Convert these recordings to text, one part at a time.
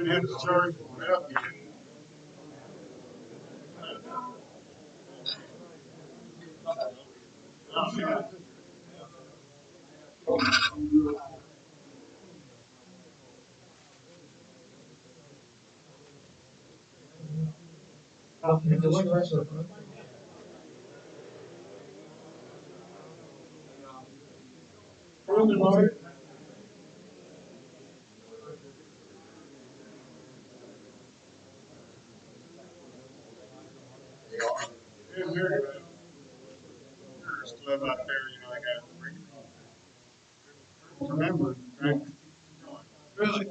And have to charge it up. Club out there, you know, I got remember, right? Really?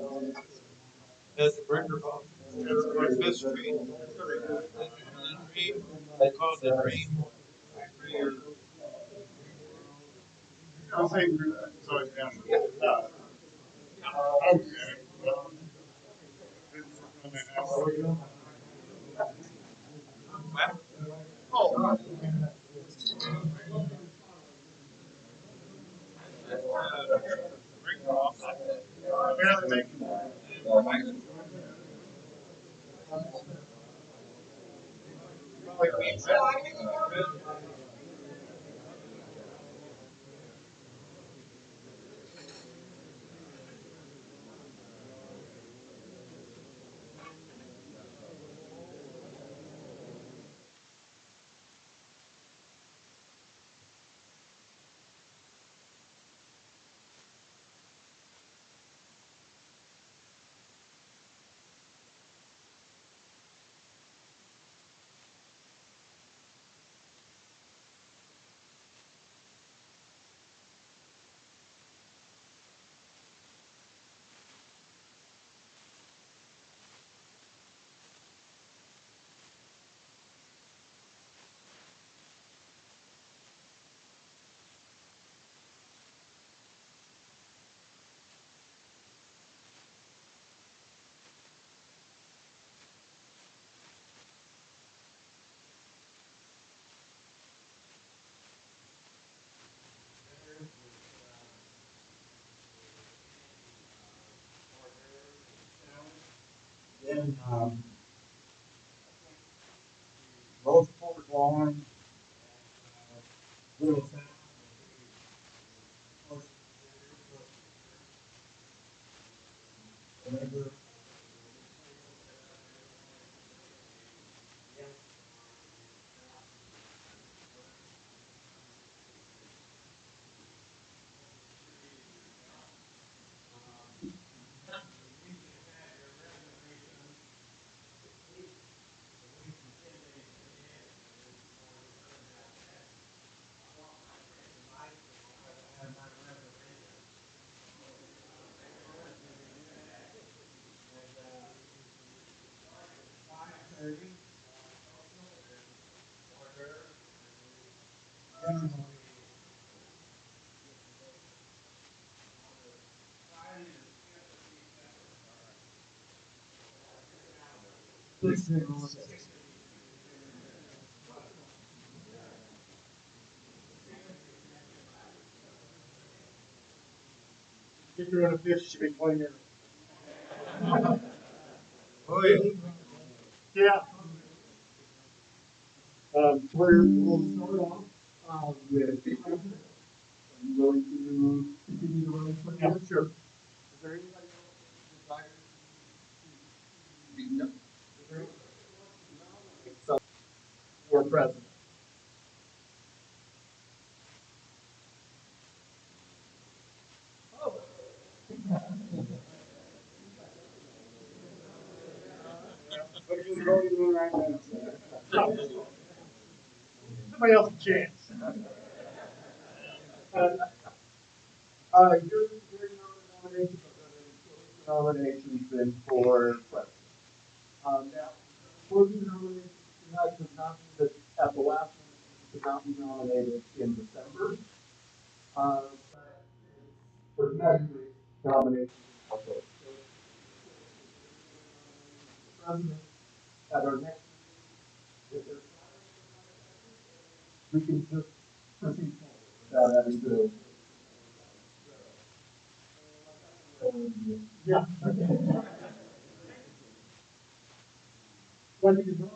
That's the breaker box. That's like this street. They call it the dream. I'll say it's always down. Then multiple drawings, little sound. Whenever if you're on a fish, should be 20 minutes. Oh, yeah. Yeah. We'll start off with are you willing to continue to run for now? Sure. Is there anybody else that desires to no. Is there anybody else for president? Oh. What are you doing right now? Somebody else a chance. Your nominations then for president. Now, for the nominations tonight does not mean that at the last minute you could not be nominated in December. But for tonight, nominations also. So, president at our next meeting, if there's we can just proceed forward without having to. Yeah. What do you know?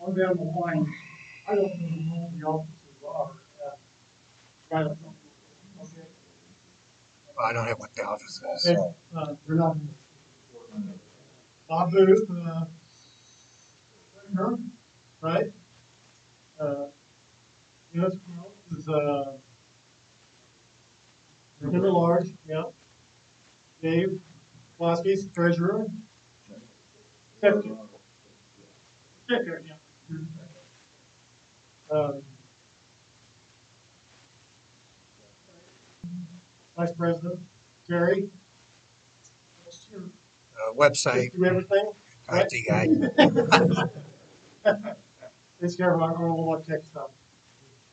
On down the line, I don't know who the officers are. I don't know. Okay. I don't have what the office is. Okay, they're not. Bob Booth, treasurer, right? Uh, Dennis Quill is, Timber Large, yeah. Dave Waskey's treasurer. Secretary, secretary, yeah. Um, Vice President, Terry. What's your Website, do everything, right? IT guy. Takes care of our own tech stuff.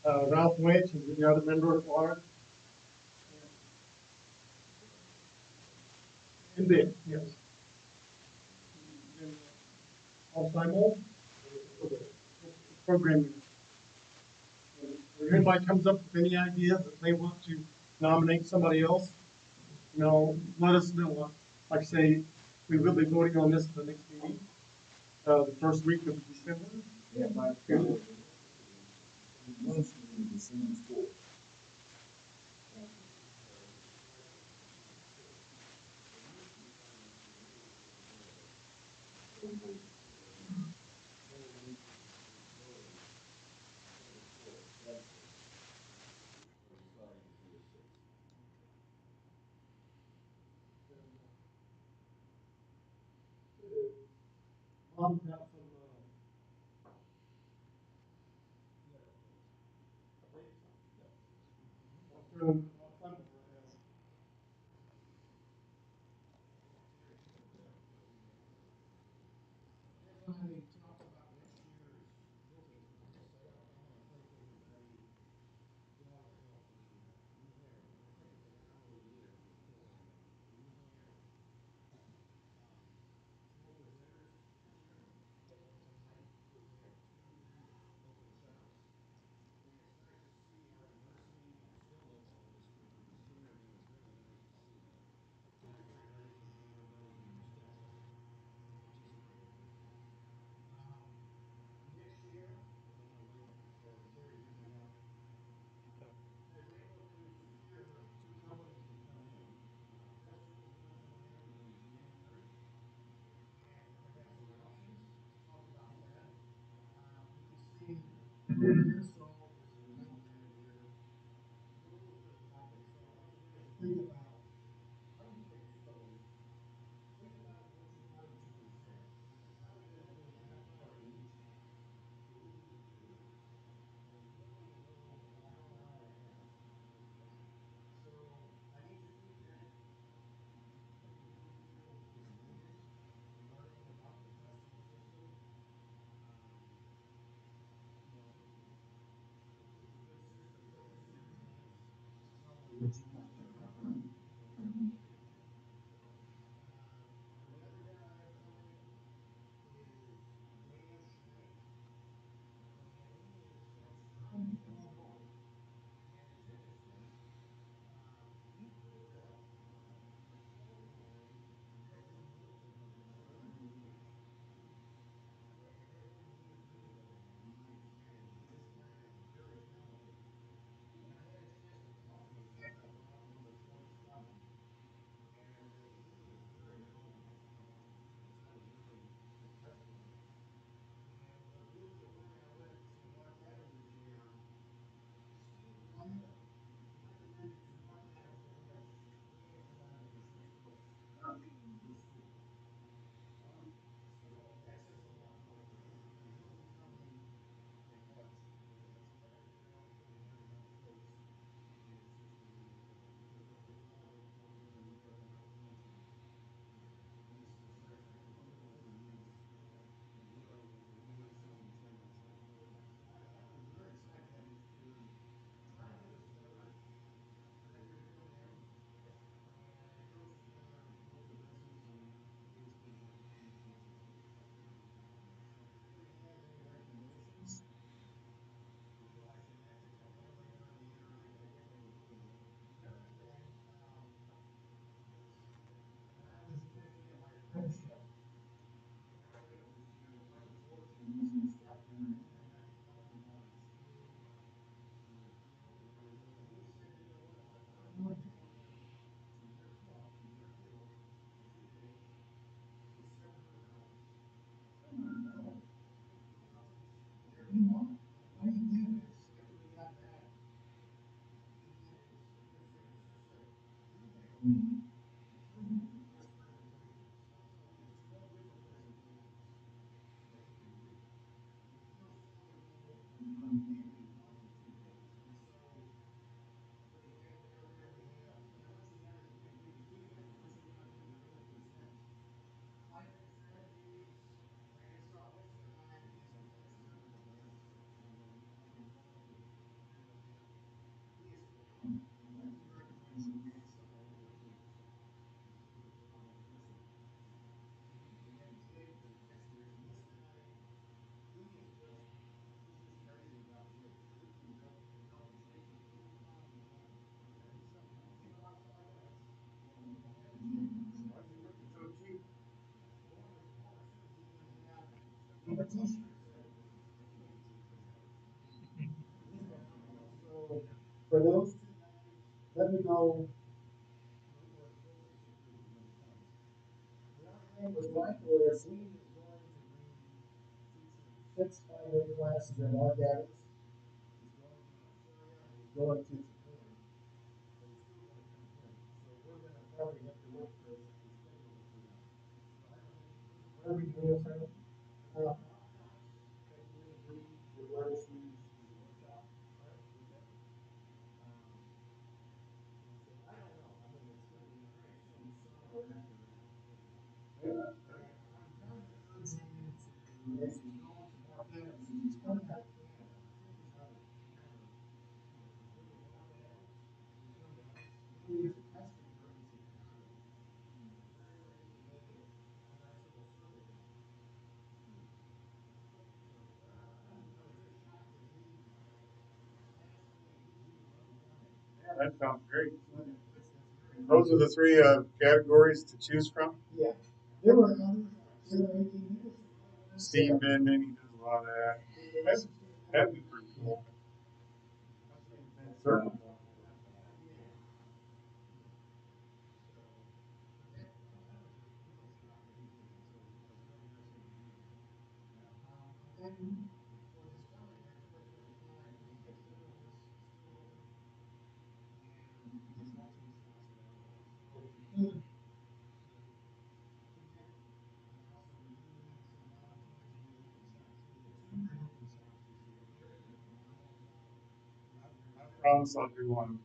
Ralph Winch is the other member of water. And Ben, yes. And Alzheimer's programming. If anybody comes up with any ideas that they want to nominate somebody else, let us know. Like I say, we will be voting on this at the next meeting, the first week of December. Yeah, my family. Once in the same school. Mom got some, from, For those two guys, let me know. The other thing with Michael is he is going to be teaching 6 final classes in organics. He's going to Australia, he's going to Japan, but he's still going to come here. So we're going to probably have to work for his schedule for that. So I don't know, where are we doing this from? Technically agree with where this is the workshop. I don't know. I mean, it's going to be nice some summer after that. I'm kind of urging him to, as he's going to more camps, he's coming out of Canada. I think he's out of Canada. He needs a testing purpose in Canada. Very ready to make it a nice little circuit down there. Yeah, that sounds great. Those are the three categories to choose from. Yeah. There were others. There were 18 minutes. Steve Bendon, he does a lot of that. That'd be pretty cool. Certainly. I promise I'll do one.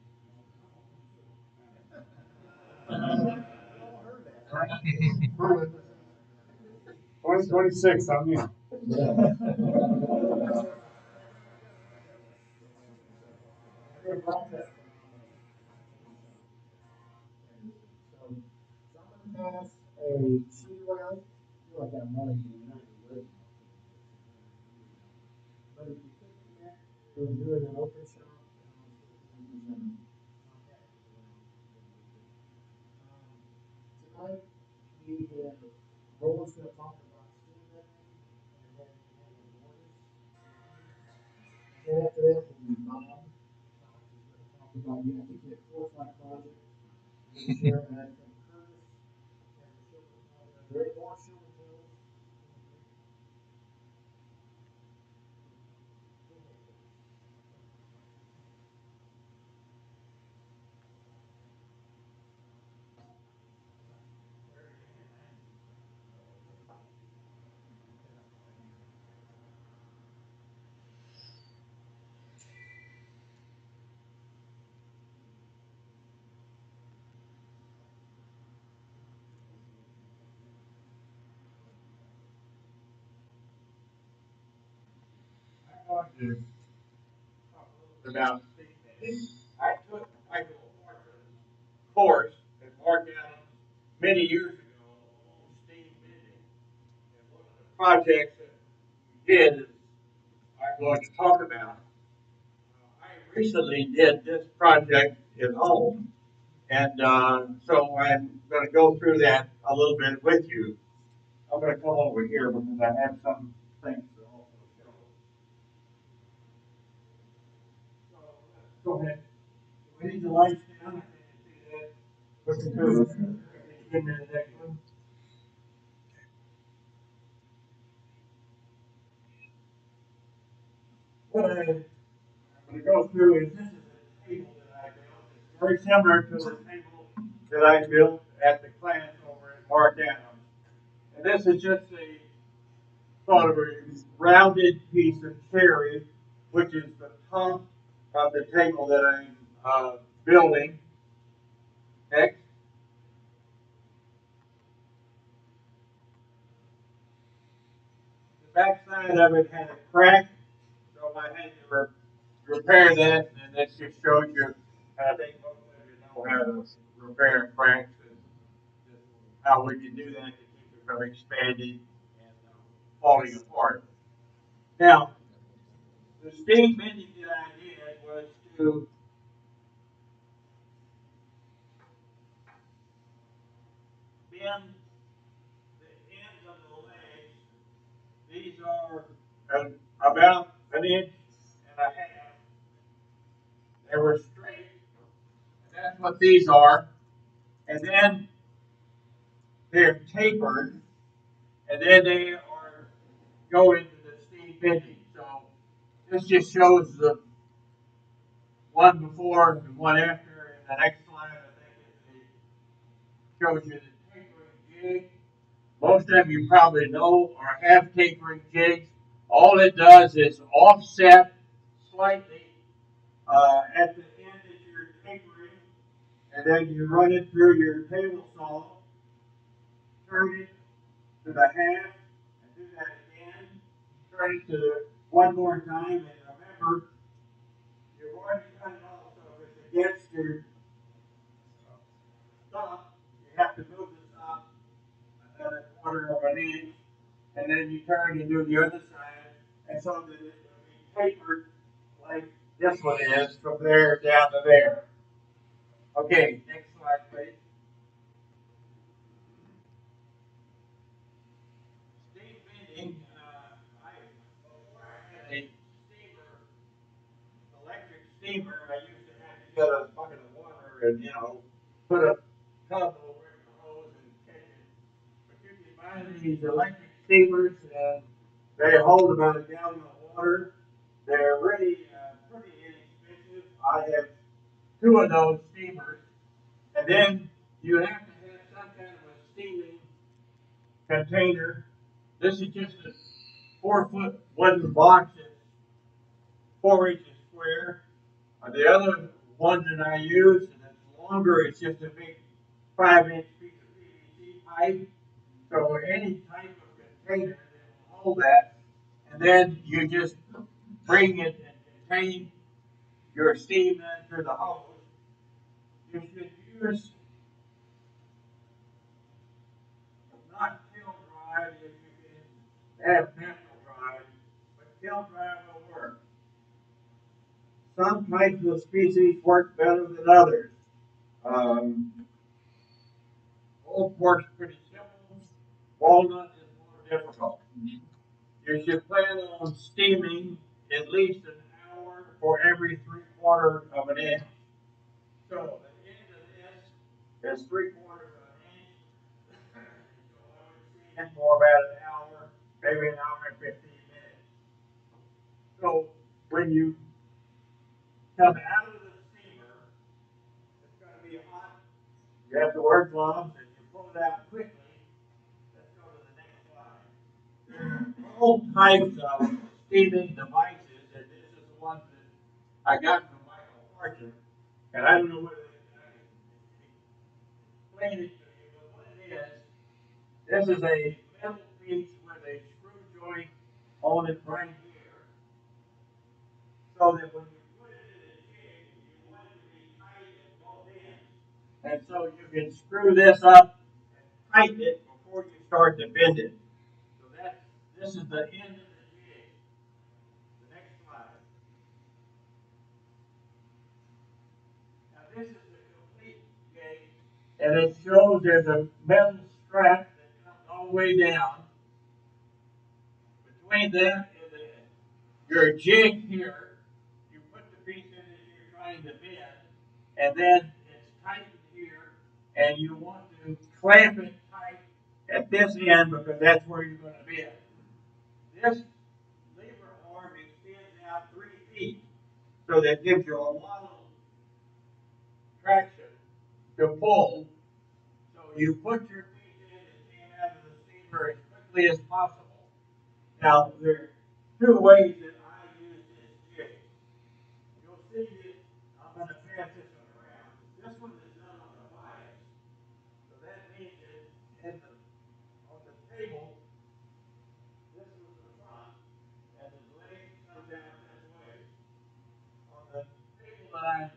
2026, I'm in. Pass a sheet oil, feel like that money you're not working. But if you could connect to doing an open shop, tonight we have Roland's going to talk about steam rendering, and then we have a mortise. And after that will be Bob. Bob is going to talk about you have to get 4 or 5 projects. Share that from Curtis and the show. There are more show and tells. I'm going to talk a little bit about steam bending. I took Michael Mortising's course at Mark Adams many years ago on steam bending. And one of the projects that we did is I'm going to talk about. I recently did this project at home, and so I'm going to go through that a little bit with you. I'm going to come over here because I have some things to also show. So go ahead. We need the lights down. I can't see that. What's the code? Give me the next one. What I'm going to go through is this is a table that I built. It's very similar to the table that I built at the class over in Mark Adams. And this is just a sort of a rounded piece of cherry, which is the top of the table that I'm building. Next. The back side of it had a crack, so I had to repair that, and this just shows you, I think most of you know how to repair cracks and how we can do that to keep it from expanding and falling apart. Now, the steam bending that I did was to bend the ends of the legs. These are about an inch and a half. They were straight, and that's what these are. And then they're tapered, and then they are go into the steam bending. So this just shows the one before and one after. And the next slide, I think, it shows you the tapering jig. Most of you probably know or have tapering jigs. All it does is offset slightly at the end that you're tapering, and then you run it through your table saw, turn it to the half, and do that again. Turn it to one more time, and remember, you've already cut it off, so if it's against your stop, you have to move the stop another quarter of an inch, and then you turn and do the other side, and so that it will be tapered like this one is from there down to there. Okay, next slide, please. Steam bending, before I had a steamer, electric steamer, I used to have to get a bucket of water and, put a tub over it, the hose, and catch it. But you can buy these electric steamers, and they hold about a gallon of water. They're really pretty inexpensive. I have two of those steamers, and then you have to have some kind of a steaming container. This is just a 4-foot wooden box that's 4 inches square. The other one that I use, and it's longer, it's just a big 5-inch piece of PVC pipe. So any type of container that will hold that, and then you just bring it and contain your steam in through the hose. You should use not kiln dried if you can have natural dried, but kiln dried will work. Some types of species work better than others. Oak works pretty simple. Walnut is more difficult. You should plan on steaming at least an hour for every 3/4 of an inch. So the end of this is 3/4 of an inch. So I would steam for about an hour, maybe an hour and 15 minutes. So when you come out of the steamer, it's going to be hot. You have to wear gloves, and you pull it out quickly. Let's go to the next slide. All types of steaming devices, and this is the one that I got from Michael Archer, and I don't know whether I can explain it to you, but what it is, this is a metal piece with a screw joint on it right here, so that when you put it in a jig, you want it to be tight at both ends. And so you can screw this up and tighten it before you start to bend it. So this is the end of the jig. The next slide. Now this is the complete jig, and it shows there's a metal strap that comes all the way down. Between that and your jig here, you put the piece in that you're trying to bend, and then it's tightened here, and you want to clamp it tight at this end because that's where you're going to bend. This lever arm extends out 3 feet, so that gives you a lot of traction to pull, you put your piece in and came out of the steamer as quickly as possible. Now, there are two ways that I use this jig. You'll see that I'm going to pass this one around. This one is done on the bias. So that means that on the table, this was the front, and the leg comes out this way. On the table that I'm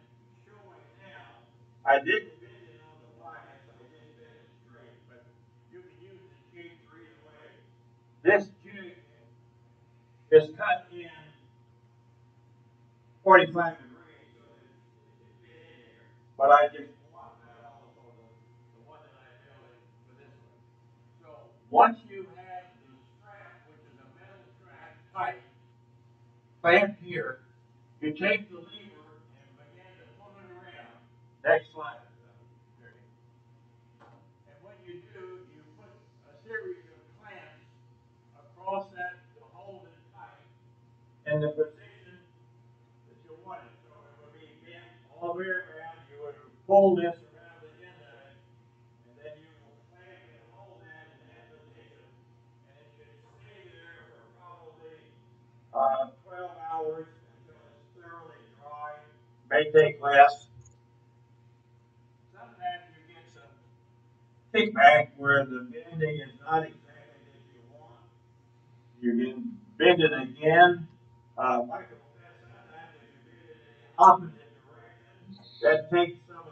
showing now, I didn't bend it on the bias, I just bent it straight, but you can use the jig for either way. This jig is cut in 45 degrees, so it fit in there. But I just blocked that off on the one that I built for this one. So once you have the strap, which is a metal strap, tight, clamped here, you take the lever and begin to pull it around. Next slide. And what you do, you put a series of clamps across that to hold it tight in the position that you want it. So it would be bent all the way around. You would pull this around the end of it, and then you will clamp and hold that in that position, and it should stay there for probably 12 hours until it's thoroughly dry. May take less. Sometimes you get some kickback where the bending is not exactly as you want. You can bend it again. Michael says sometimes if you bend it in the opposite direction, that takes some of the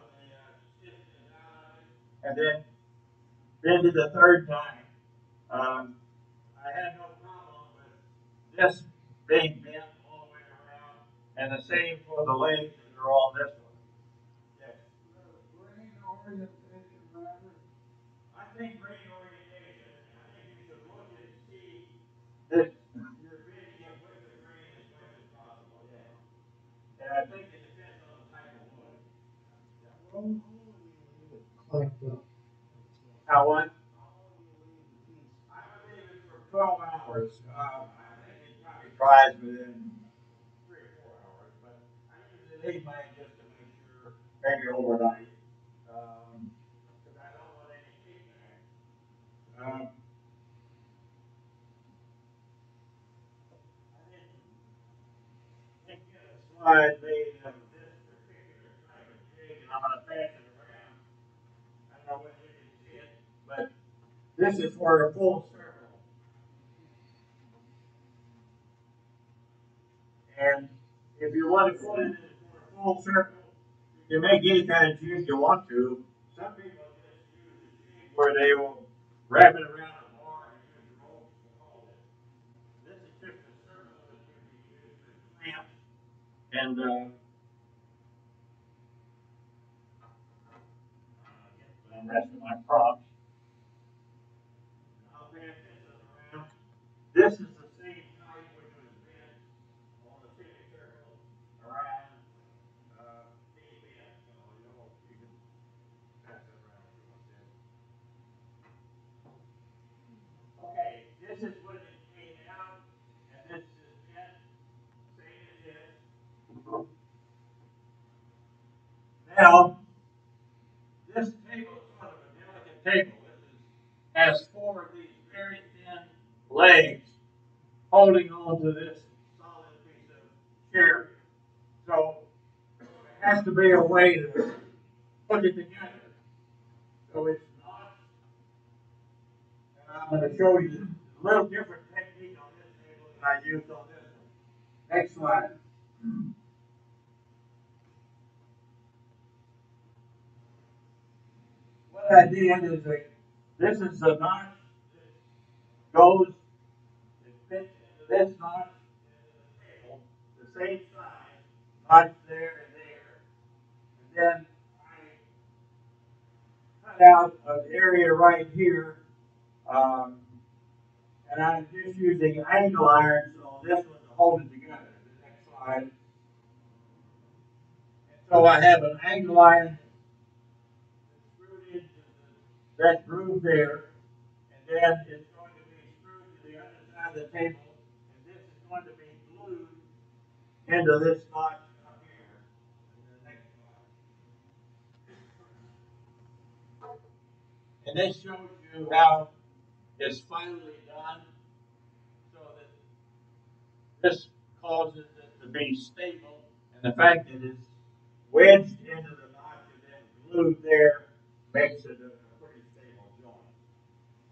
stiffness out of it. And then bend it a third time. I had no problem with this being bent all the way around, and the same for the legs that are on this one. Yes. Grain orientation matter. I think grain orientation, I think you should look and see that you're bending it with the grain as much as possible, yeah. And I think it depends on the type of wood. Yeah. How long do you leave it clamped up? How what? How long do you leave the piece? I would leave it for 12 hours. I think it probably dries within 3 or 4 hours, but I usually leave mine just to make sure, maybe overnight. Because I don't want any kickback. I didn't get a slide made of this particular type of jig, and I'm going to pass it around. I don't know whether you can see it, but this is for a full circle. And if you want to put it for a full circle, you make any kind of jig you want to. Some people just use a jig where they will wrap it around a bar and use ropes to hold it. This is just a circle that can be used with clamps. And get the rest of my props. I'll pass this around. This is the same type which was bent on the semicircle around being bent. So you can pass it around if you want to. Okay, this is when it came out, and this is bent, same as this. Now, this table is sort of a delicate table. Has 4 of these very thin legs holding on to this solid piece of cherry. So there has to be a way to put it together. So it's not, and I'm going to show you a little different technique on this table than I used on this one. Next slide. What I did is this is the notch that goes, it fits into this notch into the table, the same size, notch there and there. And then I cut out an area right here, and I'm just using angle irons on this one to hold it together. The next slide. And so I have an angle iron screwed into that groove there, and then it's going to be screwed to the other side of the table, and this is going to be glued into this notch up here. And the next slide. And this shows you how it's finally done, so that this causes it to be stable, and the fact that it's wedged into the notch and then glued there makes it a pretty stable joint.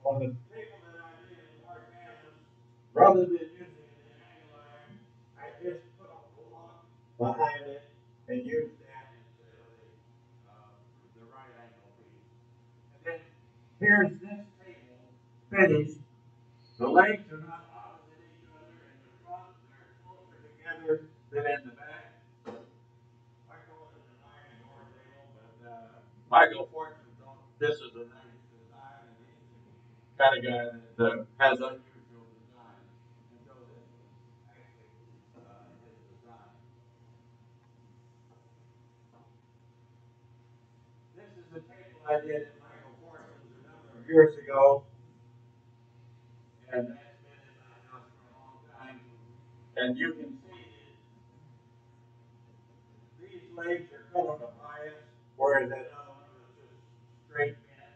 On the table that I did in Mark Adams, rather than using an angle iron, I just put a block behind it and used that instead of the right angle piece. And then here's this table finished. The legs are not opposite each other, and the front they're closer together than in the back. I call it an iron door table, but Michael Fortune thought this is a nice design, and he's the kind of guy that has unusual design, and so this was actually his design. This is a table I did at Michael Fortune's a number of years ago, and that's been in my house for a long time. And you can see that these legs are cut on a bias, whereas that other one was just straight bent.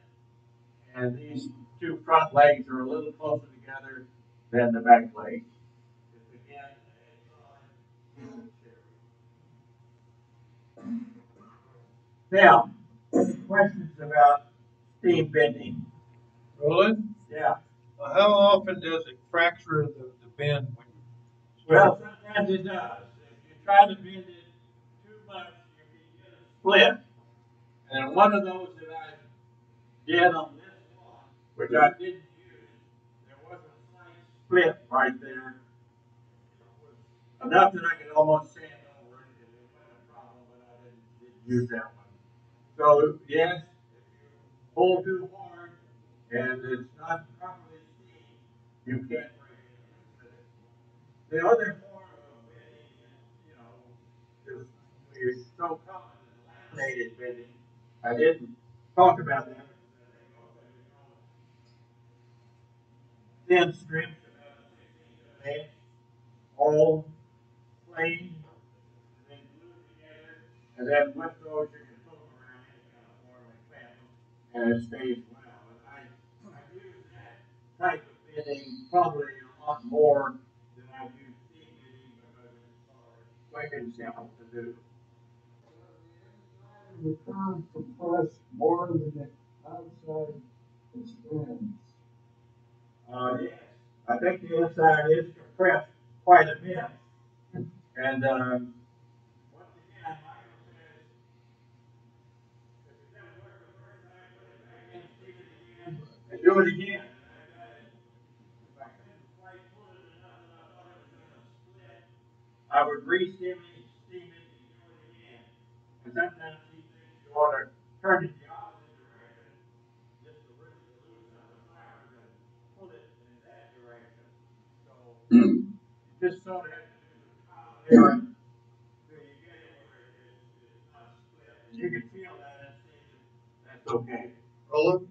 And these two front legs are a little closer together than the back legs. It's again a solid cherry. Now, questions about steam bending? Roland, Yeah. how often does it fracture the bend when you Well, start? sometimes it does. If you try to bend it too much, you can get a split. And one of those that I did on this one, which I didn't use, there was a slight split right there. It was enough that I could almost sand over it. It wasn't a problem, but I didn't use that one. So yes, if you pull too hard and it's not properly steamed, you can't break it and split it. The other form of bending is, is so common as laminated bending. I didn't talk about that because I think most of you know thin strips about a 16th of an inch, all planed, and then glued together, and then with those you can put them around any kind of form and clamp them, and it stays well. And I use that type of bending probably a lot more than I use steam bending because it's quick and simple to do. The curve compress more than the outside expands. Yes, I think the inside is compressed quite a bit. And once again, Michael says, if it doesn't work the first time, put it back in, steam it again, and do it again. And I got it. If I couldn't quite pull it enough that I thought it was going to split, I would re-steam it, steam it, and do it again. And sometimes he thinks you ought to turn it the opposite direction just to really loosen up the fibers and pull it in that direction. So you just sort of have to do the trial and error till you get it where it's not split. And you can feel that and see that that's okay. Roland,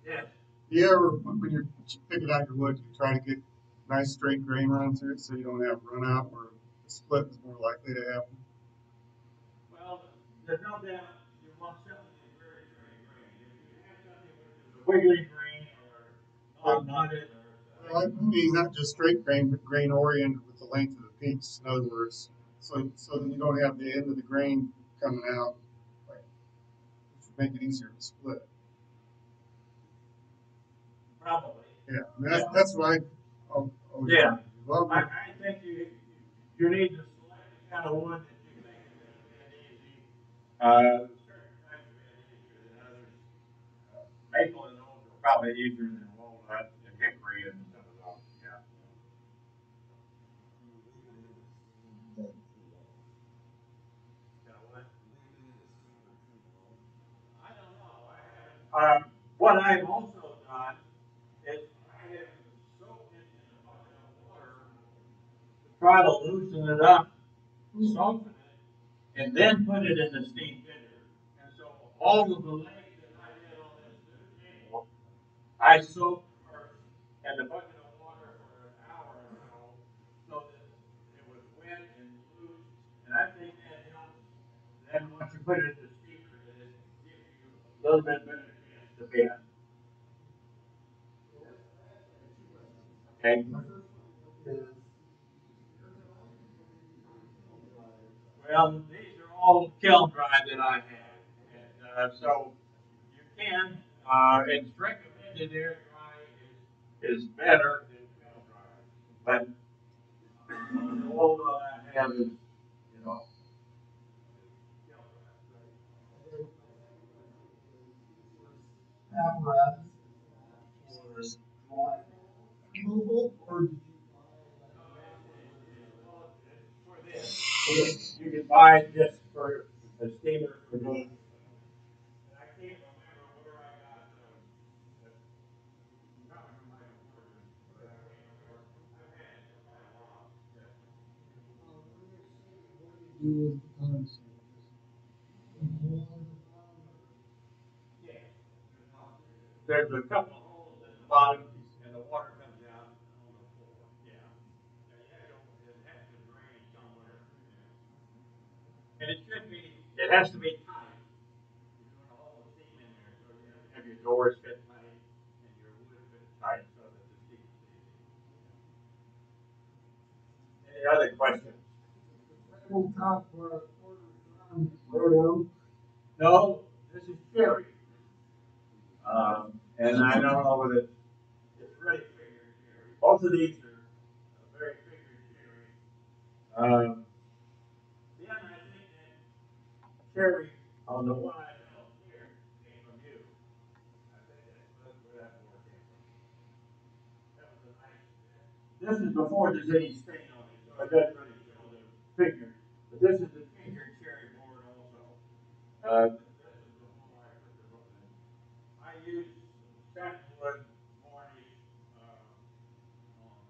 Yes. do you ever, when you're picking out your wood, you try to get nice straight grain runs through it so you don't have run out where the split is more likely to happen? Well, there's no doubt you want something that's very straight grain. If you have something which is a wiggly grain or not knotted or Well, I mean, not just straight grain, but grain oriented with the length of the piece. In other words, so that you don't have the end of the grain coming out, like, which would make it easier to split. probably. Yeah, I mean, that's what I always Yeah. Well, I think you need to select the kind of wood that you think is going to bend easy. Certain types bend easier than others. Maple and oak are probably easier than walnut and hickory and some of those. Yeah. I don't know. I haven't. What I've also done is I have soaked it in a bucket of water to try to loosen it up, soften it, and then put it in the steam bender. And so all of the legs that I did on this new table, I soaked first in the bucket of water for an hour or so that it was wet and loose. And I think that helps. Then once you put it in the steamer, it gives you a little bit better chance to bend. Okay. My first one is, Well, these are all kiln drive that I have, and so you can. It's recommended air dry is better than kiln dry, but all I have is kiln apparatus for dry removal, or did you for this. You can buy it just for a steamer for doing. And I can't remember where I got the probably from my apartment, but I can't remember. I've had it for quite a while. Yeah. do with the console? Yes. There's a couple of holes at the bottom, and the water comes out on the floor. Yeah. Yeah, it has to drain somewhere. Yeah. And it should be, it has to be tight. You're doing a hole of steam in there, so you have to have your doors fit tight and your wood fit tight so that the steam stays in. Any other questions? Tabletop for a quarter ton photo. No, this is cherry. And I don't know what it's really figured cherry. Both of these are very figured cherry. Then I think that cherry on the one I held here came from you. I think that's where that board came from. That was a nice. This is before there's any stain on it, so it doesn't really show the figure. But this is the figured cherry board also. This is before I put the book in. I use satinwood varnish on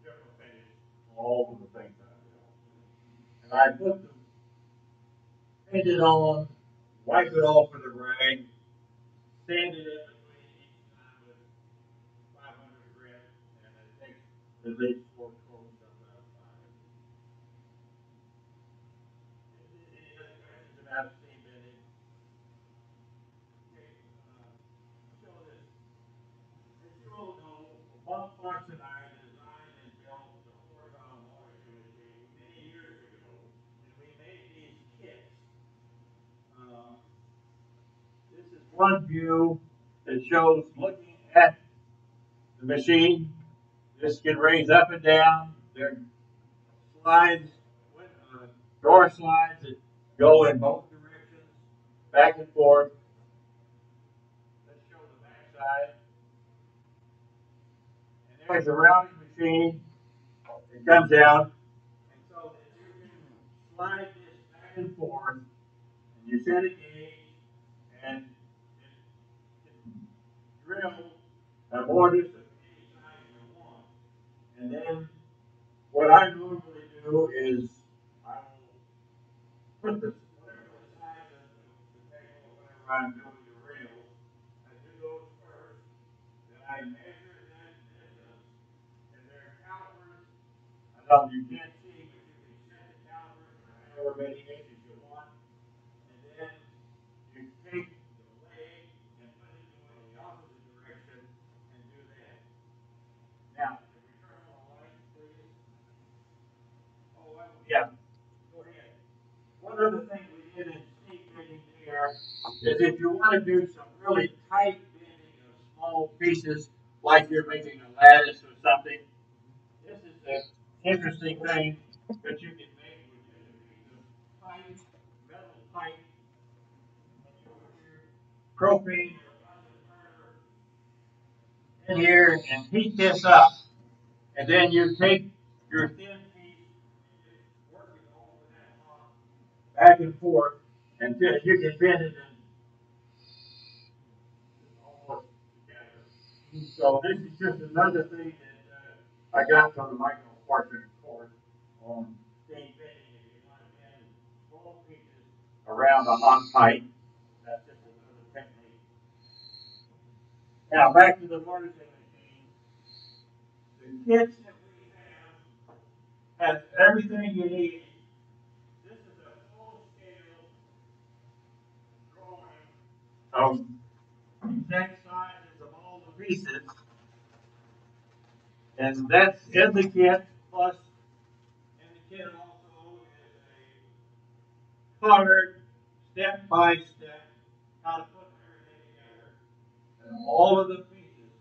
different finish all of the things that I built. And I put the paint it on, wipe it off with a rag, sand it in between each time with 500 grit, and it takes at least 4 coats, sometimes 5. Any other questions about steam bending? Okay, show this. As you all know, both Folse and I designed and built the horizontal mortising machine many years ago, and we made these kits. This is one view that shows looking at the machine. This can raise up and down. There are slides, door slides that go in both directions, back and forth. Let's show the back side. And there's a rounding machine. It comes out. And so that you can slide this back and forth, and you set a gauge, and it drill a mortise of any size you want. And then what I normally do is I will put this, whatever the size of the table or whatever I'm doing the rails, I do those first. Then I measure that distance, and there are calipers. I know you can't see, but you can set the calipers for however many inches you want. And then you take the leg and put it going in the opposite direction and do that. Now, if we turn on the light, please. Oh, yeah. Go ahead. One other thing we did in steam bending there is if you want to do some really tight bending of small pieces, like you're making a lattice or something, this is an interesting thing that you can make with just a piece of pipe, metal pipe, and you put your propane or Bunsen burner in here and heat this up. And then you take your thin piece and just work it over that hot back and forth, and you can bend it in almost together. So this is just another thing that I got from the Michael Portrait course on steam bending. If you want to bend small pieces around a hot pipe, that's just another technique. Now back to the mortising machine. The kits that we have has everything you need. This is a full scale drawing of exact sizes of all the pieces. And that's in the kit, plus in the kit also is a colored step-by-step how to put everything together. And all of the pieces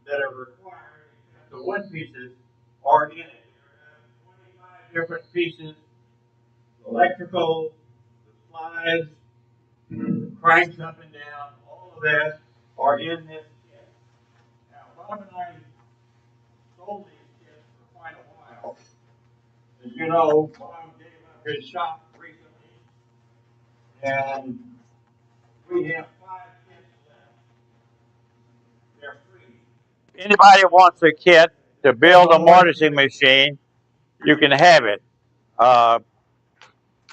that are required, except the wood pieces, are in it. There are 25 different pieces, electrical, the slides, the cranks up and down, all of that are in this kit. Now, Bob and I sold these kits for quite a while. As you know, Bob gave up his shop recently, and we have 5 kits left. They're free. Anybody wants a kit to build a mortising machine, you can have it.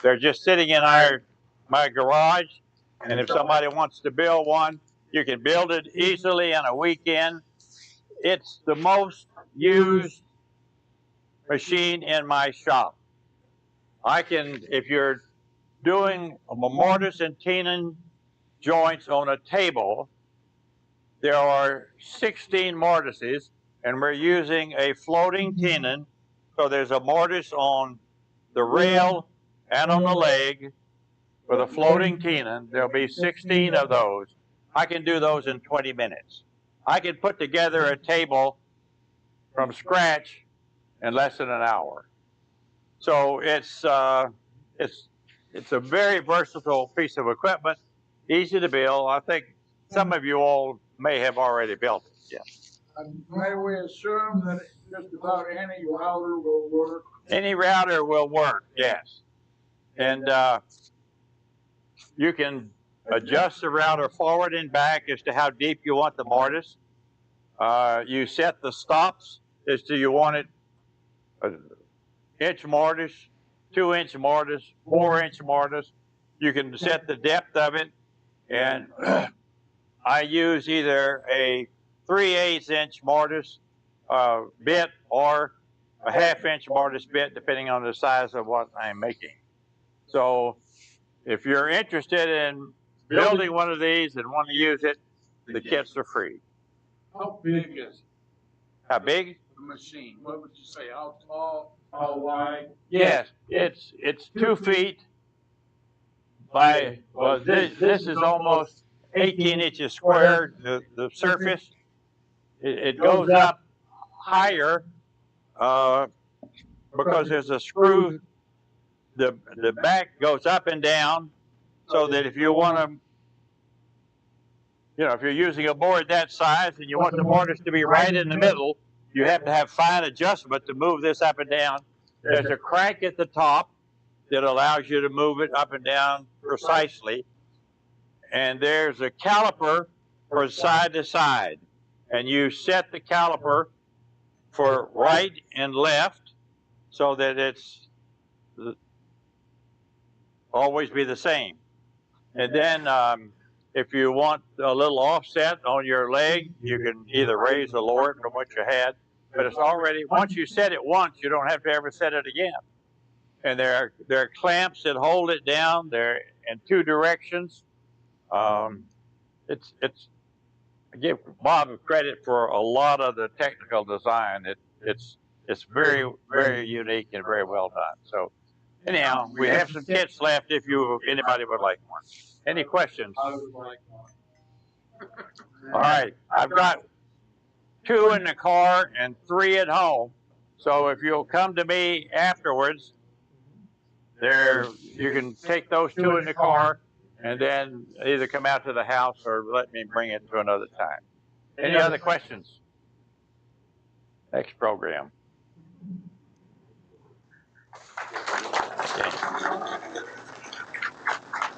They're just sitting in my garage, and if somebody wants to build one, you can build it easily in a weekend. It's the most used machine in my shop. I can, if you're doing a mortise and tenon joints on a table, there are 16 mortises, and we're using a floating tenon. So there's a mortise on the rail and on the leg with a floating tenon. There'll be 16 of those. I can do those in 20 minutes. I can put together a table from scratch in less than an hour. So it's a very versatile piece of equipment, easy to build. I think some of you all may have already built it. Yeah. May we assume that just about any router will work? Any router will work, yes. And you can adjust the router forward and back as to how deep you want the mortise. You set the stops as to you want it inch mortise, 2-inch mortise, 4-inch mortise. You can set the depth of it, and I use either a 3/8-inch mortise bit or a 1/2-inch mortise bit, depending on the size of what I'm making. So if you're interested in building one of these and want to use it, the kits are free. How big is it? How big? The machine. What would you say? How tall? How wide? Yes, it's 2 feet by, well, this is almost 18 inches square, the surface. It goes up higher because there's a screw. The back goes up and down, so that if you want to, if you're using a board that size and you want the mortise to be right in the middle, you have to have fine adjustment to move this up and down. There's a crank at the top that allows you to move it up and down precisely. And there's a caliper for side to side. And you set the caliper for right and left so that it's always be the same. And then if you want a little offset on your leg, you can either raise or lower it from what you had. But it's already, once you set it once, you don't have to ever set it again. And there are clamps that hold it down. They're in 2 directions. I give Bob credit for a lot of the technical design. It's very, very unique and very well done. So anyhow, we have some kits left if anybody would like one. Any questions? I would like one. All right, I've got 2 in the car and 3 at home. So if you'll come to me afterwards, you can take those 2 in the car and then either come out to the house or let me bring it to another time. Any other questions? Next program. Okay.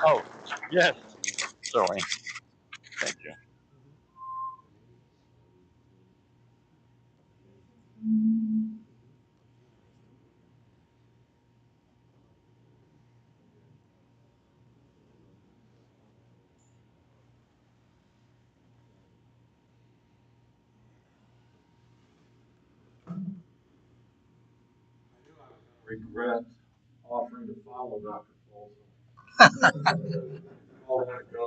Oh, yes. Sorry. Thank you. Regret offering to follow Dr. Folse. All want to go.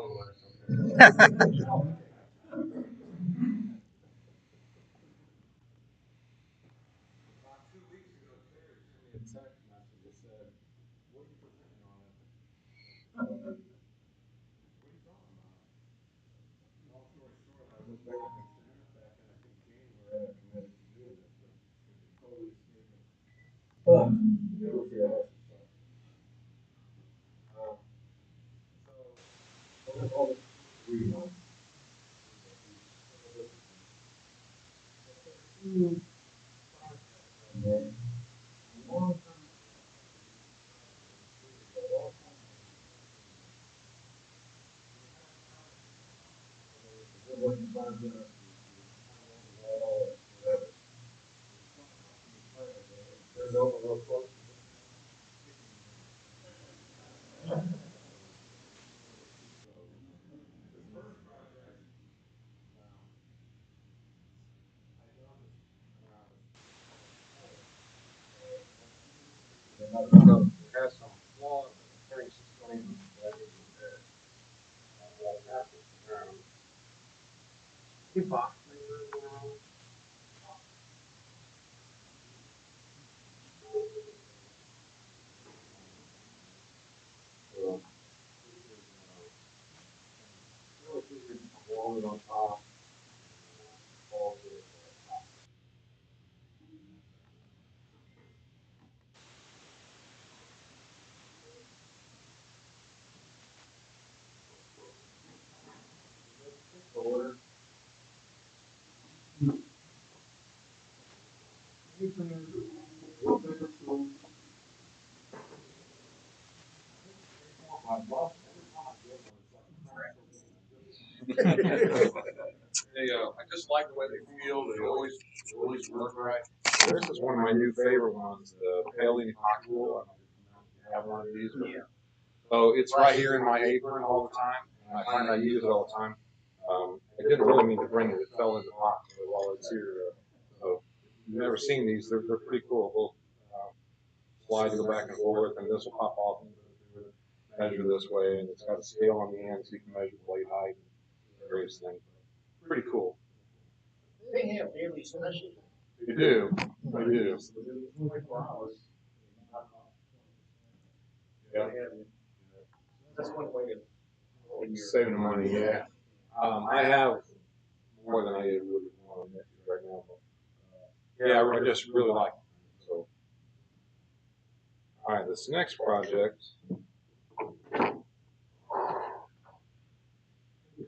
I just like the way they feel. They always work right. This is one of my new favorite ones, the Paling Hot Glue. I have one of these. So it's right here in my apron all the time. And I find I use it all the time. I didn't really mean to bring it. It fell in the pot while it's here. So if you've never seen these, they're pretty cool. We'll slide to go back and forth, and this will pop off and measure this way. And it's got a scale on the end so you can measure blade height and various things. Pretty cool. They have daily specials. They do. They do. Yeah. That's one way to. Saving money, yeah. I have more than I would want to admit to right now. But, yeah, I just really like it. So, all right, this next project,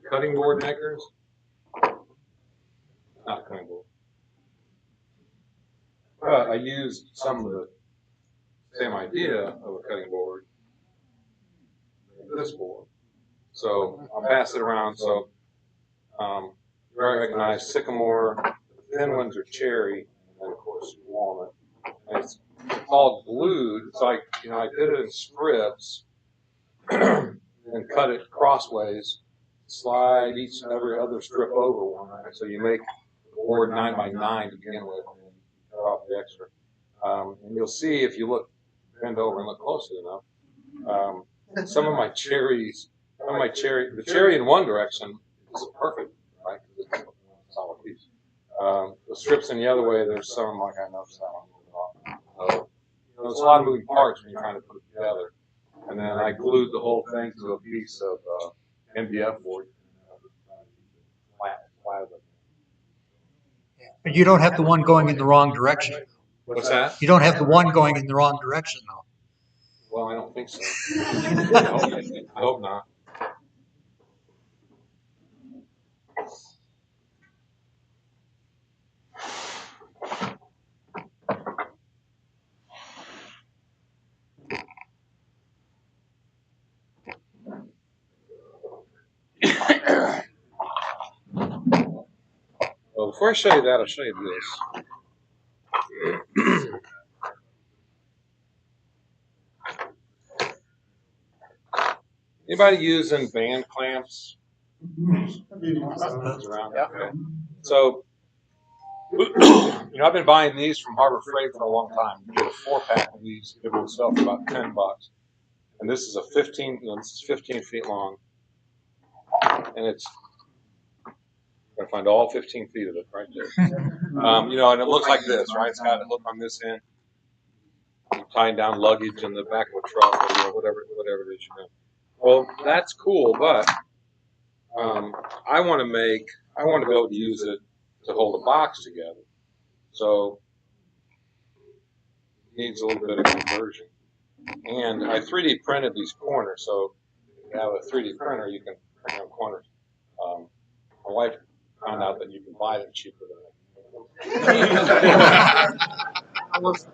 cutting board makers. Not cutting board. But I used some of the same idea of a cutting board in this board. So I'll pass it around. So you recognize sycamore, the thin ones are cherry, and then of course walnut. And it's all glued. It's like, I did it in strips and cut it crossways, slide each and every other strip over one. Right? So you make the board 9 by 9 to begin with, and then cut off the extra. And you'll see if you bend over and look closely enough, some of my cherries, the cherry in one direction is perfect, right? Because it's a solid piece. The strips in the other way, there's some, like I noticed that one moving off. There's a lot of moving parts when you're trying to put it together. And then I glued the whole thing to a piece of MDF board. Flat. But you don't have the one going in the wrong direction. What's that? You don't have the one going in the wrong direction, though. Well, I don't think so. I hope not. Well, before I show you that, I'll show you this. Anybody using band clamps? Around? Yeah. Okay. So, I've been buying these from Harbor Freight for a long time. You get a 4-pack of these, it will sell for about $10. And this is a 15. This is 15 feet long, and it's. I'm gonna find all 15 feet of it right there. And it looks like this, right? It's got a hook on this end. You're tying down luggage in the back of a truck, or whatever it is. Well, that's cool, but I I want to be able to use it to hold a box together. So it needs a little bit of conversion. And I 3D printed these corners, so if you have a 3D printer, you can print on corners. My wife found out that you can buy them cheaper than I wasn't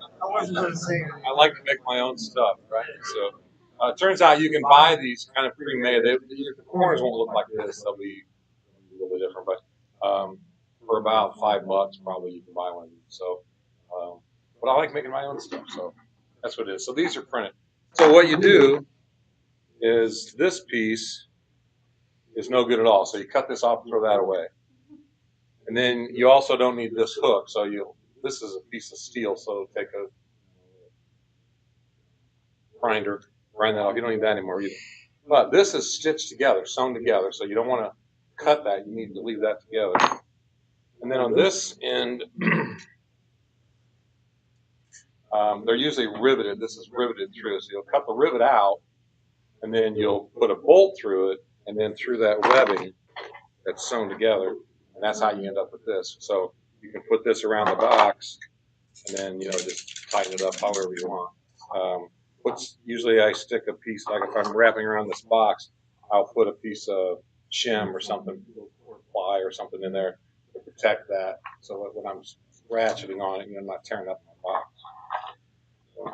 going to say anything. I like to make my own stuff, right? So it turns out you can buy these kind of pre-made. The corners won't look like this; they'll be a little bit different. But for about $5, probably you can buy one of these. So, but I like making my own stuff, so that's what it is. So these are printed. So what you do is this piece is no good at all. So you cut this off, throw that away, and then you also don't need this hook. So this is a piece of steel. So take a grinder, grind that off. You don't need that anymore either. But this is stitched together, sewn together, so you don't want to cut that. You need to leave that together. And then on this end, they're usually riveted. This is riveted through, so you'll cut the rivet out, and then you'll put a bolt through it, and then through that webbing that's sewn together, and that's how you end up with this. So you can put this around the box, and then just tighten it up however you want. Usually I stick a piece, like if I'm wrapping around this box, I'll put a piece of shim or something, or ply or something in there to protect that, so that when I'm ratcheting on it, I'm not tearing up my box. So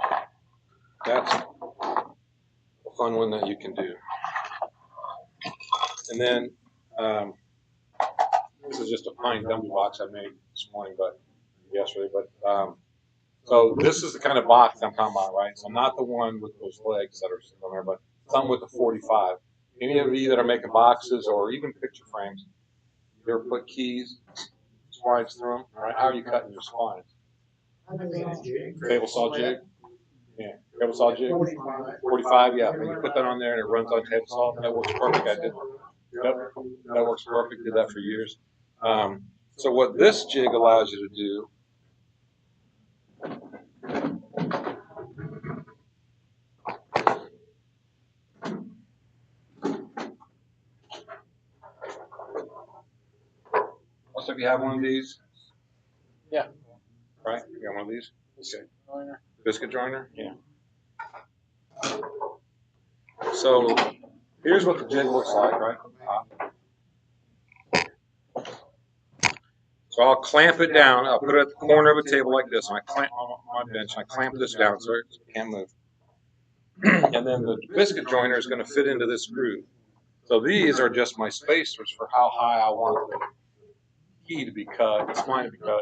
that's a fun one that you can do. And then this is just a pine dummy box I made this morning, yesterday. So this is the kind of box I'm talking about, right? So not the one with those legs that are sitting on there, but something with the 45. Any of you that are making boxes or even picture frames, you ever put keys, splines through them? All right, how are you cutting your splines? Table saw jig? Yeah, table saw jig? 45, yeah. When you put that on there and it runs on table saw, that works perfect. I did. Yep, that works perfect. Did that for years. So what this jig allows you to do, most of you have one of these? Yeah. Right? You got one of these? Okay. Biscuit joiner? Yeah. So here's what the jig looks like, right? So I'll clamp it down. I'll put it at the corner of a table like this, and I clamp on my bench. I clamp this down so it can't move. And then the biscuit joiner is going to fit into this groove. So these are just my spacers for how high I want the key to be cut, the spline to be cut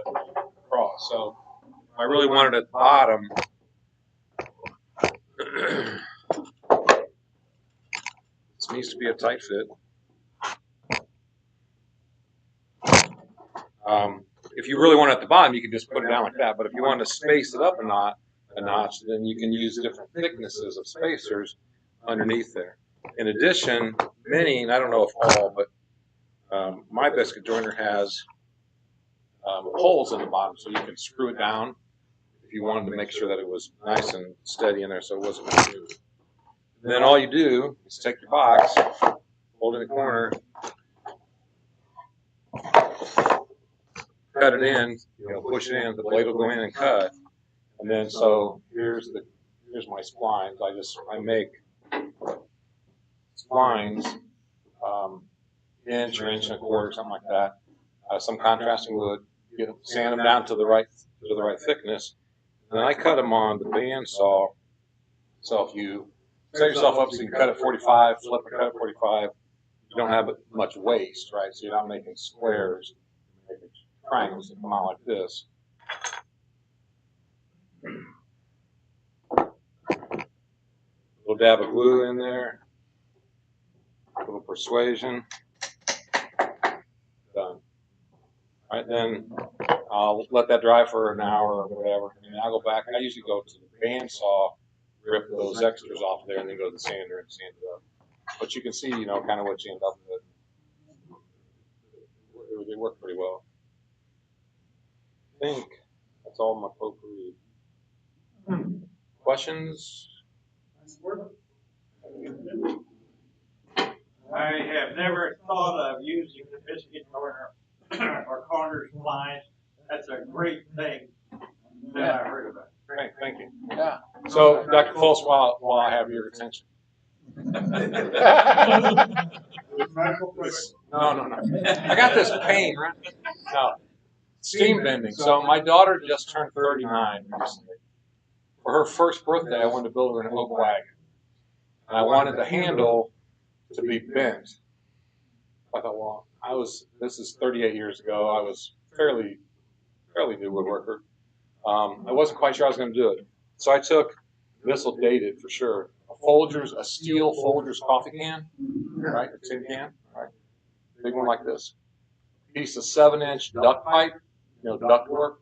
across. So if I really want it at the bottom, this needs to be a tight fit. If you really want it at the bottom, you can just put it down like that. But if you want to space it up a notch, then you can use different thicknesses of spacers underneath there. In addition, many, and I don't know if all, but my biscuit joiner has holes in the bottom, so you can screw it down if you wanted to make sure that it was nice and steady in there so it wasn't going to move. And then all you do is take your box, hold it in the corner, cut it in, push it in, the blade will go in and cut. And then so here's my splines. I make splines, inch or inch and a quarter, something like that. Some contrasting wood, sand them down to the right thickness. And then I cut them on the bandsaw. So if you set yourself up so you can cut at 45, flip and cut at 45, you don't have much waste, right? So you're not making squares, you're making triangles that come out like this. A little dab of glue in there, a little persuasion, done. All right, then I'll let that dry for an hour or whatever, and then I'll go back. I usually go to the bandsaw, rip those extras off there, and then go to the sander and sand it up. But you can see, kind of what you end up with. They work pretty well. I think that's all my potpourri. Questions? I have never thought of using the biscuit or Carter's lines. That's a great thing that I heard about. Thank you. Yeah. So, Dr. Folse, while I have your attention. No. I got this pain, right? No. Steam bending. So my daughter just turned 39 recently. For her first birthday, I wanted to build her an oak wagon. And I wanted the handle to be bent. I thought, well, this is 38 years ago. I was fairly new woodworker. I wasn't quite sure I was going to do it. So I took, this will date it for sure, a steel Folgers coffee can, right? A tin can, right? Big one like this. Piece of 7-inch duct pipe, duct work,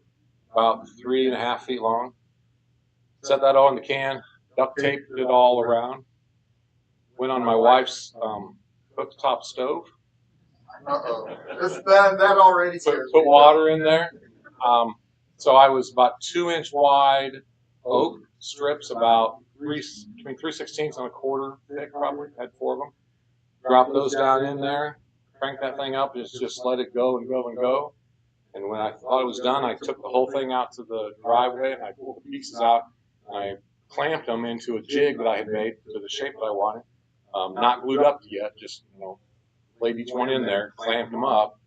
about 3.5 feet long. Set that all in the can, duct taped it all around. Went on my wife's cooktop stove. That already Put water in there. So I was about 2-inch wide oak strips, about between 3/16 and 1/4 thick, probably. Had 4 of them. Drop those down in there. Crank that thing up. Just let it go and go and go. And when I thought it was done, I took the whole thing out to the driveway and I pulled the pieces out. And I clamped them into a jig that I had made to the shape that I wanted. Not glued up yet, just laid each one in there, clamped them up,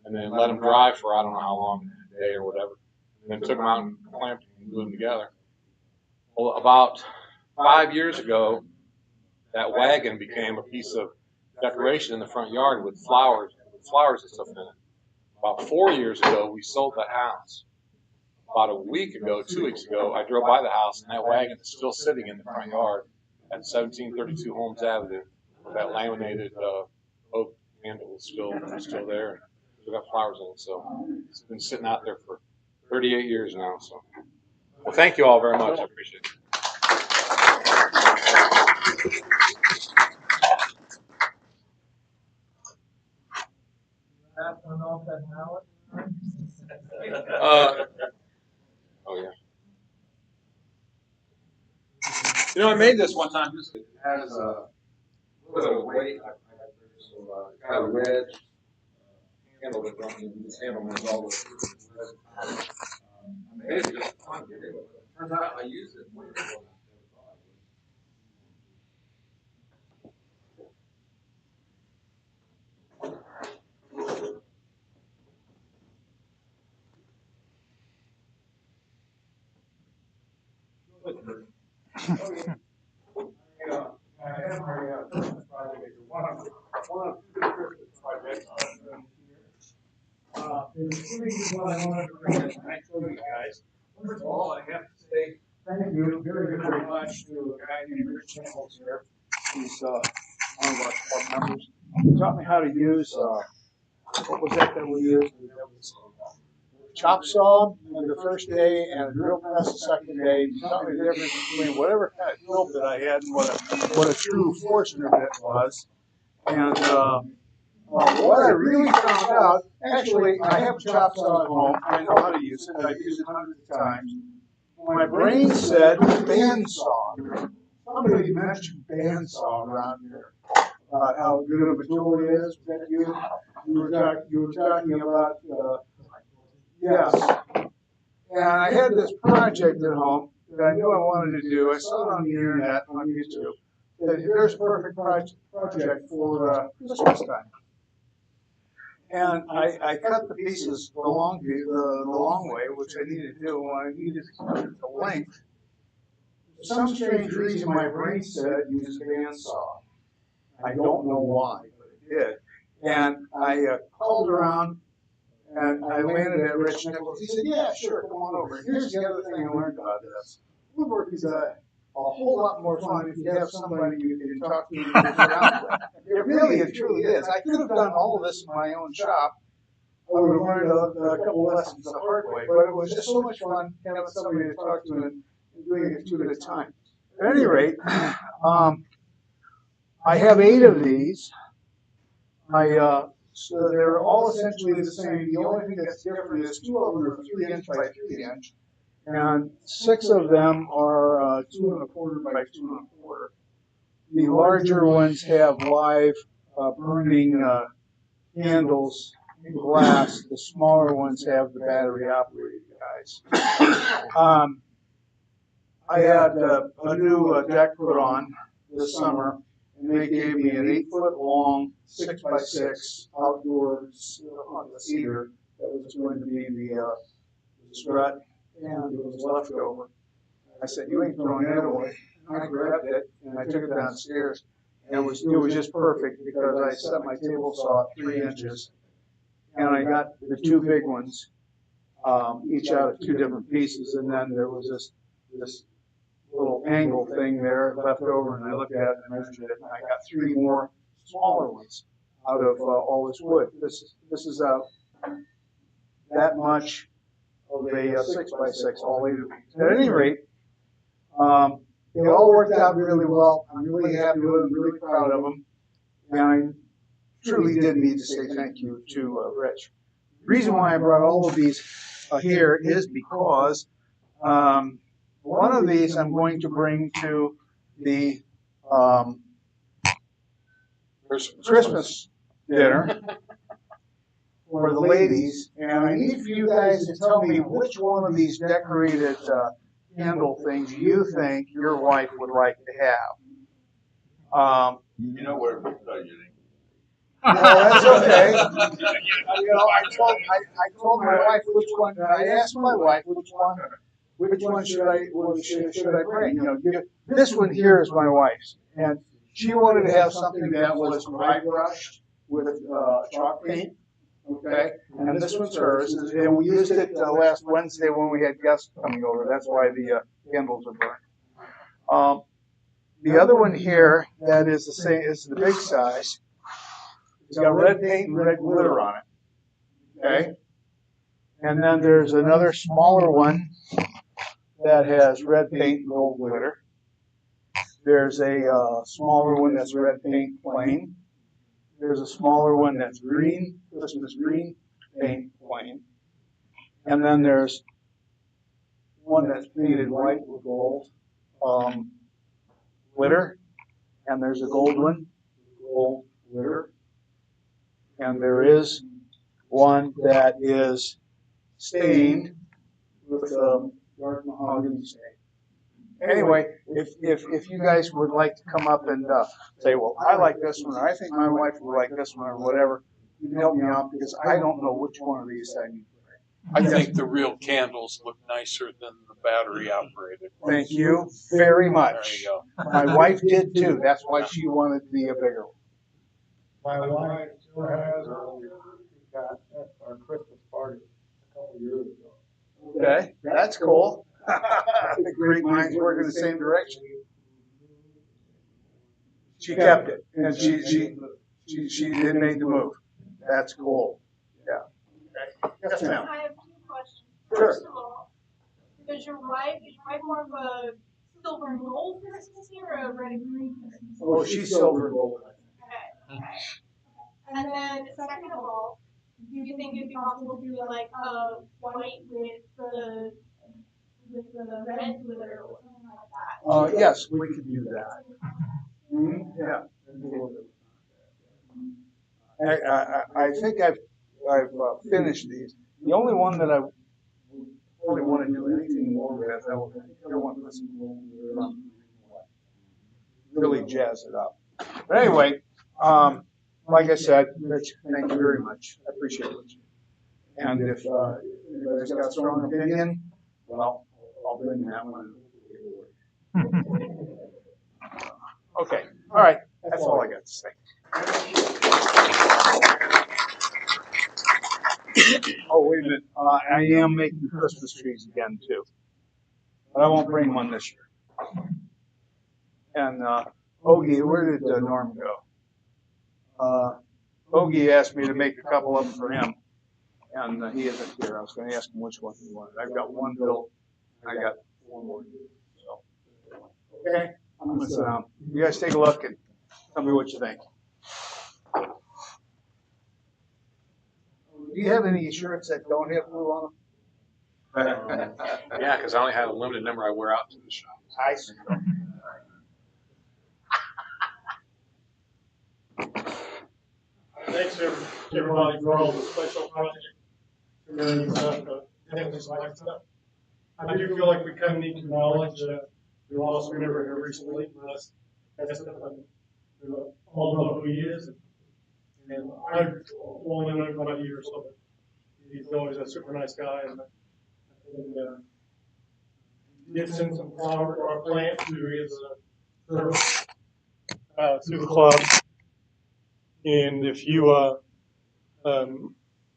and then let them dry for I don't know how long, a day or whatever. And then took them out and clamped them and glued them together. Well, about 5 years ago, that wagon became a piece of decoration in the front yard with flowers and stuff in it. About 4 years ago, we sold that house. About a week ago, 2 weeks ago, I drove by the house, and that wagon is still sitting in the front yard at 1732 Holmes Avenue. That laminated oak handle is still there, and still got flowers in it. So it's been sitting out there for 38 years now. So, well, thank you all very much. I appreciate it. Oh yeah. I made this one time. Just it has a little weight. It's got a wedge handle that this handle moves all the way. I made it just fun. Turns out I used it way more. I have my Christmas project, one of two Christmas projects I'm doing here. There's what I wanted to bring in tonight to you guys. First of all, I have to say thank you very much to a guy named Rich Nichols here. He's one of our club members. He taught me how to use, what was that we used? Chop saw on the first day and a drill press the second day. He taught me the difference between whatever kind of drill bit I had and what a true Forstner bit was. And what I really found out, actually, I have a chop saw at home. I know how to use it. I've used it hundreds of times. My brain said bandsaw. Somebody mentioned bandsaw around here. How good of a tool it is. That you were talking about. Yes. And I had this project at home that I knew I wanted to do. I saw it on the internet, on YouTube. That here's a perfect project for Christmas time. And I cut the pieces the long way, which I needed to do, and I needed to keep the length. For some strange reason, my brain said use a bandsaw. I don't know why, but it did. And I called around. And I landed at Rich Nichols. He said, yeah, sure, come on over. Here's the other thing I learned about this. Woodwork is a whole lot more fun if you have somebody you can talk to and get around with. It really and truly is. I could have done all of this in my own shop. I would have learned a couple lessons the hard way, but it was just so much fun having somebody to talk to and doing it 2 at a time. At any rate, I have 8 of these. So they're all essentially the same. The only thing that's different is 2 of them are 3-inch by 3-inch, and 6 of them are 2 1/4 by 2 1/4. The larger ones have live burning candles in glass. The smaller ones have the battery operated guys. I had a new deck put on this summer, and they gave me an 8-foot long 6x6 outdoor on the cedar that was going to be the strut, and it was leftover. I said, "You ain't throwing that away." And I grabbed it and I took it downstairs, and it was just perfect because I set my table saw at 3 inches, and I got the 2 big ones, each out of 2 different pieces, and then there was this little angle thing there left over, and I looked at it and measured it, and I got 3 more smaller ones out of all this wood. This is that much of a 6x6 all the way. At any rate, it all worked out really well. I'm really happy with them, really proud of them, and I truly did need to say thank you to Rich. The reason why I brought all of these here is because one of these I'm going to bring to the Christmas dinner for the ladies, and I need for you guys to tell me which one of these decorated candle things you think your wife would like to have. You know where we're budgeting. No, that's okay. I told my wife which one. I asked my wife which one should I bring. This one here is my wife's, and she wanted to have something that was dry brushed with chalk paint. Okay, and this one's hers, and we used it last Wednesday when we had guests coming over. That's why the candles are burned. The other one here that is the same is the big size. It's got red paint and red glitter on it. Okay, and then there's another smaller one that has red paint and gold glitter. There's a smaller one that's red paint plain. There's a smaller one that's green, Christmas green paint plain. And then there's one that's painted white with gold glitter. And there's a gold one, gold glitter. And there is one that is stained with dark mahogany stain. Anyway, if you guys would like to come up and say, well, I like this one, or I think my wife would like this one, or whatever, you can help me out because I don't know which one of these I need. I think the real candles look nicer than the battery operated ones. Thank you very There much. you go. My wife did too. That's why she wanted the bigger one. My wife still has we got at our Christmas party a couple of years ago. Okay, that's cool. The great minds work in the same direction. She kept it, and she did make the move. That's cool. Yeah. Okay. Yes, ma'am. I have 2 questions. Sure. First of all, is your wife more of a silver and gold Christmas here or a red and green Christmas? Oh, she's silver and gold. Okay. And then second of all, do you think it'd be possible to do like a white with the red glitter or something like that? Yes, we could do that. Yeah. I think I've finished these. The only one that I really want to do anything more with, I want to listen to really jazz it up. But anyway, like I said, Rich, thank you very much. I appreciate it. And if anybody's got a strong opinion, well, I'll bring that one. Okay, all right, that's all I got to say. Oh, wait a minute, I am making Christmas trees again too, but I won't bring one this year. And Ogie, where did Norm go? Ogie asked me to make a couple of them for him, and he isn't here. I was going to ask him which one he wanted. I've got one built. I got 4 more. So, okay, I'm going to sit down. You guys take a look and tell me what you think. Do you have any shirts that don't have blue on them? Yeah, because I only have a limited number I wear out to the shop. I see. thanks to everybody for all the special project committee stuff, things like stuff. I do feel like we kind of need to acknowledge that we lost a member here recently. That's we all know who he is, and I won't know everybody here, so he's always a super nice guy, and he did send some flower to our plant to his service to the club. And if you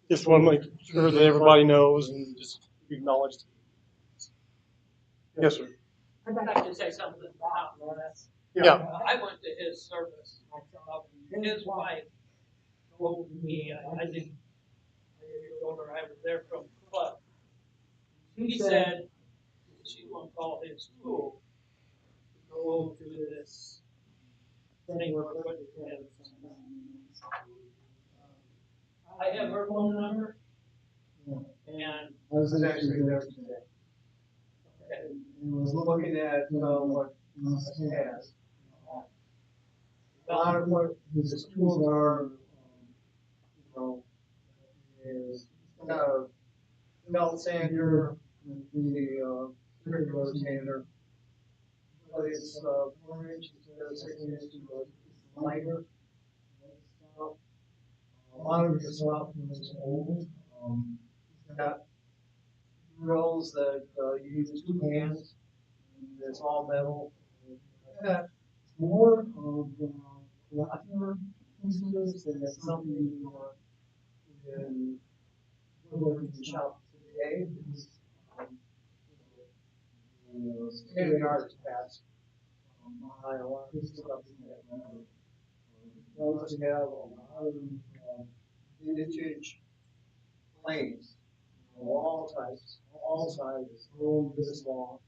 just want to make sure that everybody knows and just acknowledge. Yes, sir. I'd like to say something about this. Yeah. I went to his service myself, and his wife told me, I think, I told her I was there from the club. She said she wants all his tools to go to this thing we're putting together. I have her phone number, and I was actually there today. okay. And was looking at what Musk has. A lot of what his tools are, is got a belt sander, the circular sander, but it's 4 inches instead of 6 inches, but it's lighter. A lot of his stuff is old. He's got drills that use 2 hands. It's all metal. Yeah, more of collector pieces than something you want in woodworking shop today. State of the art is fast. I a lot of this stuff in that number. Those have a lot of vintage planes, all sizes, all this long.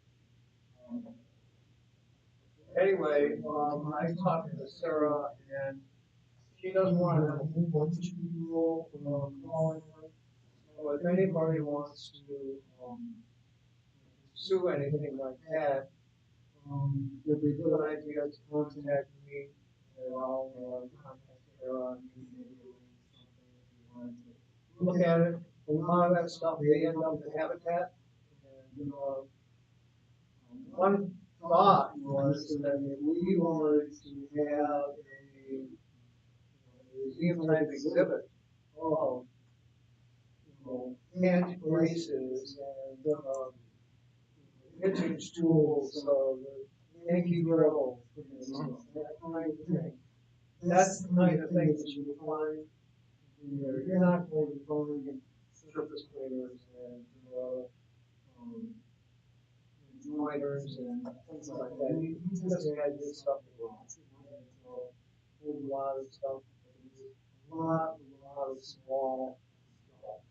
Anyway, I talked to Sarah, and she doesn't want to have a whole bunch of people calling her. So if anybody wants to sue anything like that, it'd be a good idea to contact me, and I'll contact Sarah and maybe something if you want to look at it. A lot of that stuff may end up in Habitat. And, one thought was that if we wanted to have a museum type exhibit of antique braces and vintage tools, Yankee drill, that kind of thing. That's the kind of thing that you would find in there. You're not going to find surface cleaners and joiners and things like that. You just had this stuff wrong. A lot of stuff. A lot of small stuff.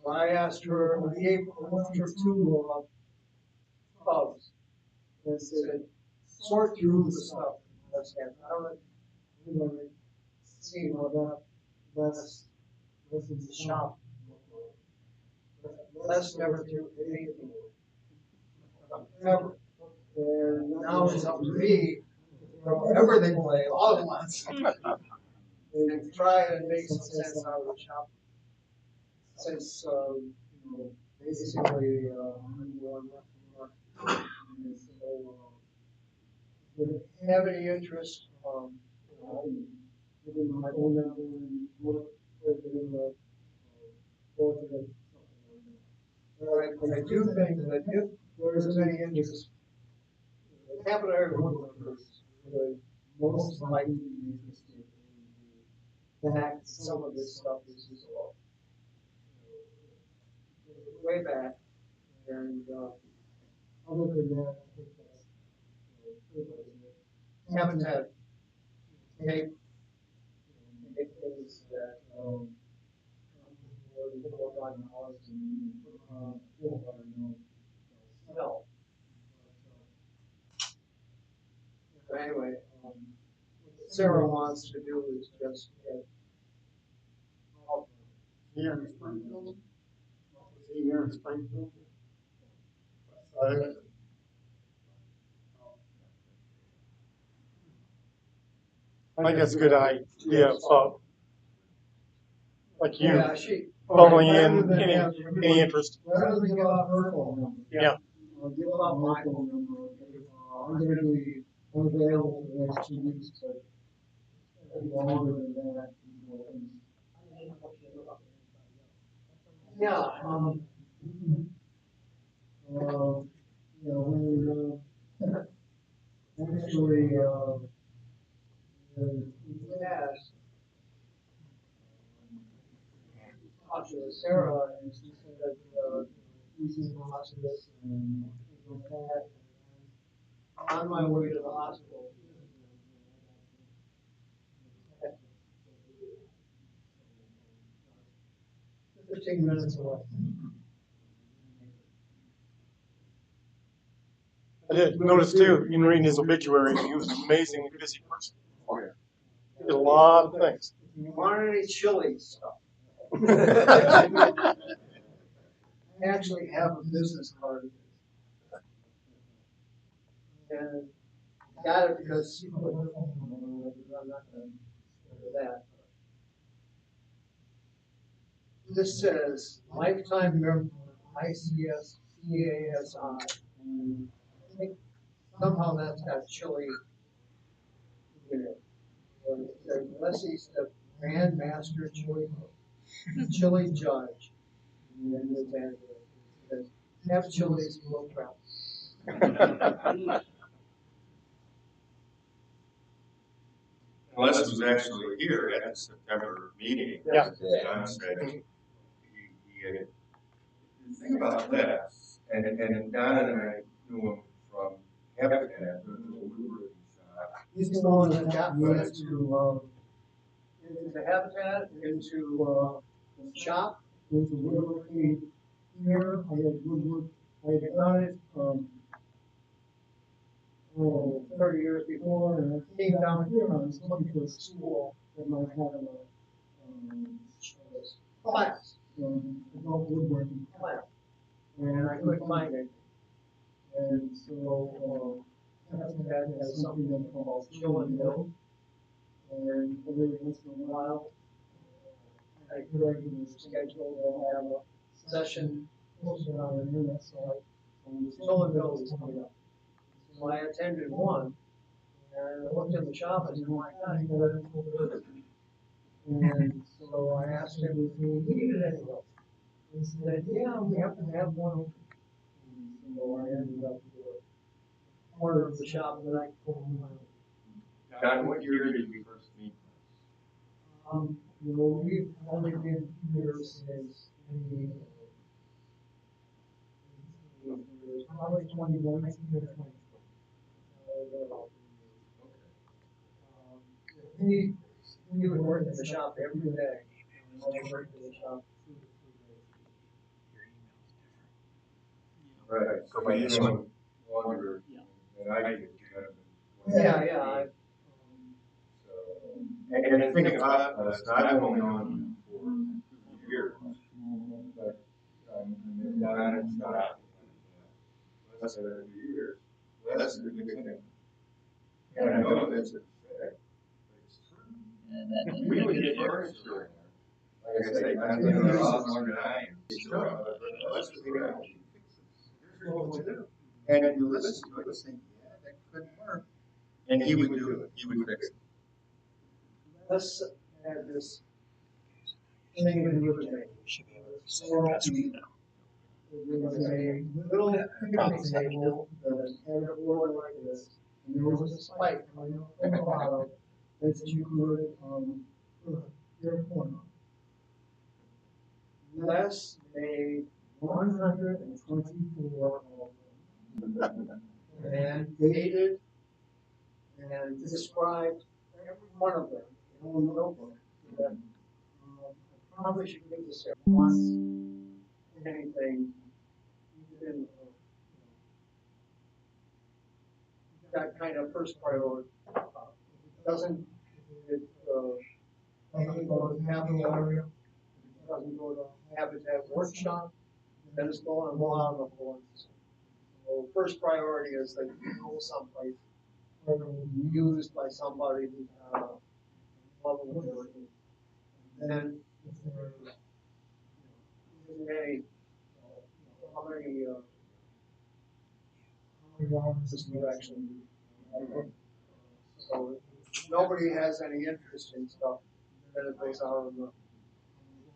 So I asked her, I gave her 2 tubs and said, sort through the stuff. I don't know, see what less in the shop. Less never do anything. Ever. And now it's up to me to throw everything away all at once. And try and make some sense out of the shop. Since, basically, I'm going left. And so, if you have any interest, give them my phone number and put it in the portrait. But I do think that if there is any interest, the capital area woodworkers would most likely be interested in the fact that some of this stuff is useful. Way back, and other than that, I think that's Habitat take things that no. But anyway, what Sarah wants to do is just get here in Springfield. Here in Springfield. I think that's a good idea. So like you, Yeah, she, following in any interest. Rather than give out her phone number. Yeah. I'll give out my phone number. I'm gonna be unavailable for the next 2 weeks, but it'll be longer than that. yeah, You know, we're, actually, yes. Talked to Sarah and she said that, using hospice and things like that. On my way to the hospital. 15 minutes away. I did notice too, in reading his obituary, he was an amazingly busy person. Oh, yeah. He did a lot of things. If you want any chili stuff, I actually have a business card. And got it because she put her phone number, I'm not gonna do that. This says lifetime member, ICS, CASI. And I think somehow that's got chili in it. It says Leslie's the Grand Master Chili Cook, Chili Judge. And then this address, it says, have chilies, will travel. Les was actually here at the September meeting. Yeah. As John said, he had, the thing about Les, and Don and I knew him from Habitat, the woodworking shop. He's the one that got me into Habitat, into the shop. with the woodworking here, I had woodwork, I had done it, 30 years before, and I came down here, and I was looking for a school that might have a class, adult woodworking class, and and I couldn't find it. And so, Habitat has something that's called Chill and Build. and every once in a while, I regularly schedule, they'll have a session posted on the internet site. Chill and Build is coming up. So I attended one, and I looked in the shop and said, oh my God, you know, that's over. And so I asked him if he needed any help. He said, yeah, we have to have one open. And so I ended up with a corner of the shop that I told him. John, what year did we first meet? You know, we've only been here since the probably 2019 or 2020. He would work in the shop every day. And I worked in the shop 2 to 3 days. Right, so by you know longer than I did, Yeah. So, and the thing about us, I've only known for 2 years, but Don and Scott, less than 2 years, less than a good thing. And I know that's a fact, but it's true. We would get furniture. Like I say, Don's been in the house longer than I am. He's still on it, but let's figure out here's what to do. And you listen to it, think, yeah, that couldn't work. And he would do it. He would fix it. Let's have this thing in the other day. There was a little picnic table that had a board like this, and there was a spike coming up from the bottom that you could put your point on. Les made 124 of them, and dated and described every one of them in a little notebook. That, I probably should give this once anything, even that kind of first priority. Doesn't go to capital area, doesn't go to Habitat workshop, then it's going to go out on the boards. So first priority is that you go someplace where it will be used by somebody who's love woodworking. And then How many rounds we actually do. So nobody has any interest in stuff that is based out of the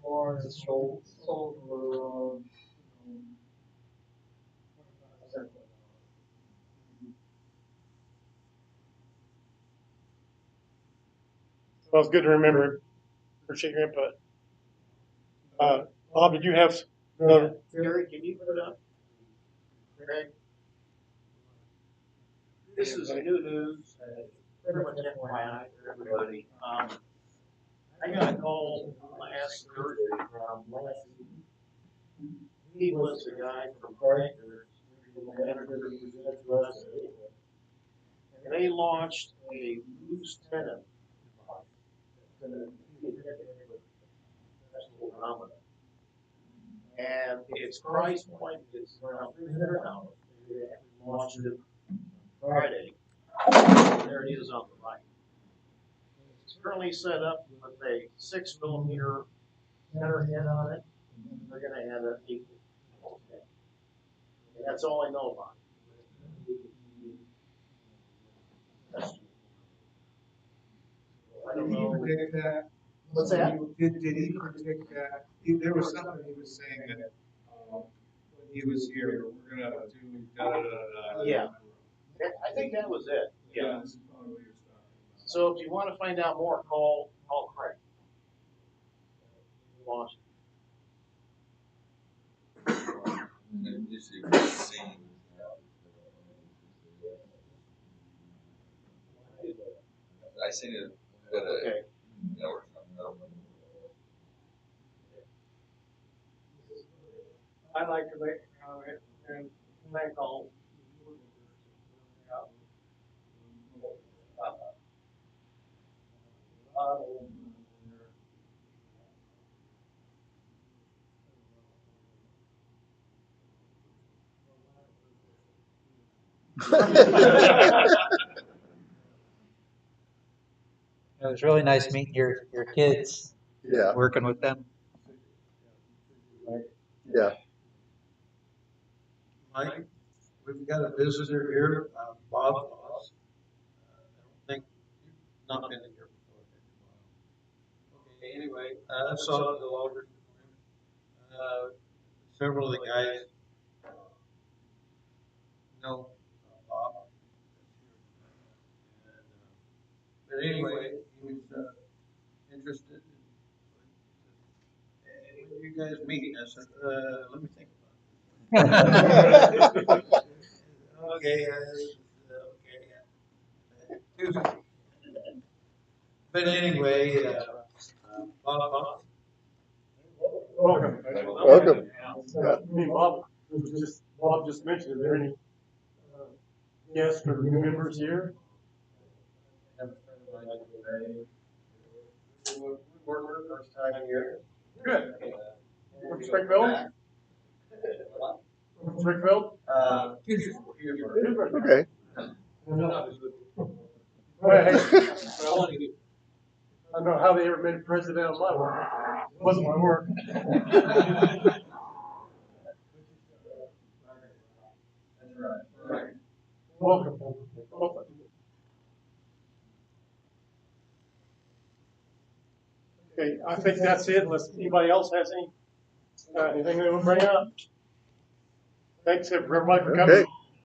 floor and sold for Well, it's good to remember. Appreciate your input. Bob, did you have another? Gary, can you put it up? Greg? This is new news, pretty much FYI for everybody. I got a call last Thursday from last week. He was the guy from Craigers, who presented to us. And they launched a loose tenon device. It's gonna be a special phenomenon. And its price point is around $300. They launched it Friday. There it is on the right. It's currently set up with a 6mm center head on it. They're going to add an 8. And that's all I know about it. I don't know. predict that? What's that? Did he predict that? There was something he was saying that when he was here, we're gonna do da da da da. Yeah. I think that was it. Yeah. That's probably your stuff. So if you want to find out more, call Craig. Launch. I seen it at a network. I'd like to make a comment and thank all. It was really nice meeting your kids, Yeah, working with them. yeah. Mike, we've got a visitor here, Bob Folse. I don't think you've not been here before. Okay, anyway, I saw the logger. Several of the guys know Bob. But anyway, he was interested in hey, when you guys meet. I said, let me think about it. Okay, okay. Tuesday. But anyway, Bob. Welcome. Welcome. Me, Bob, Bob just mentioned, is there any guests or new members here? Woodworker, first time here. Good. From Springfield? From Springfield? Okay. Well, hey, I don't know how they ever made president of my work. It wasn't my work. Right. Welcome. Okay, I think that's it, unless anybody else has anything they want to bring up. Thanks everybody for coming. Okay.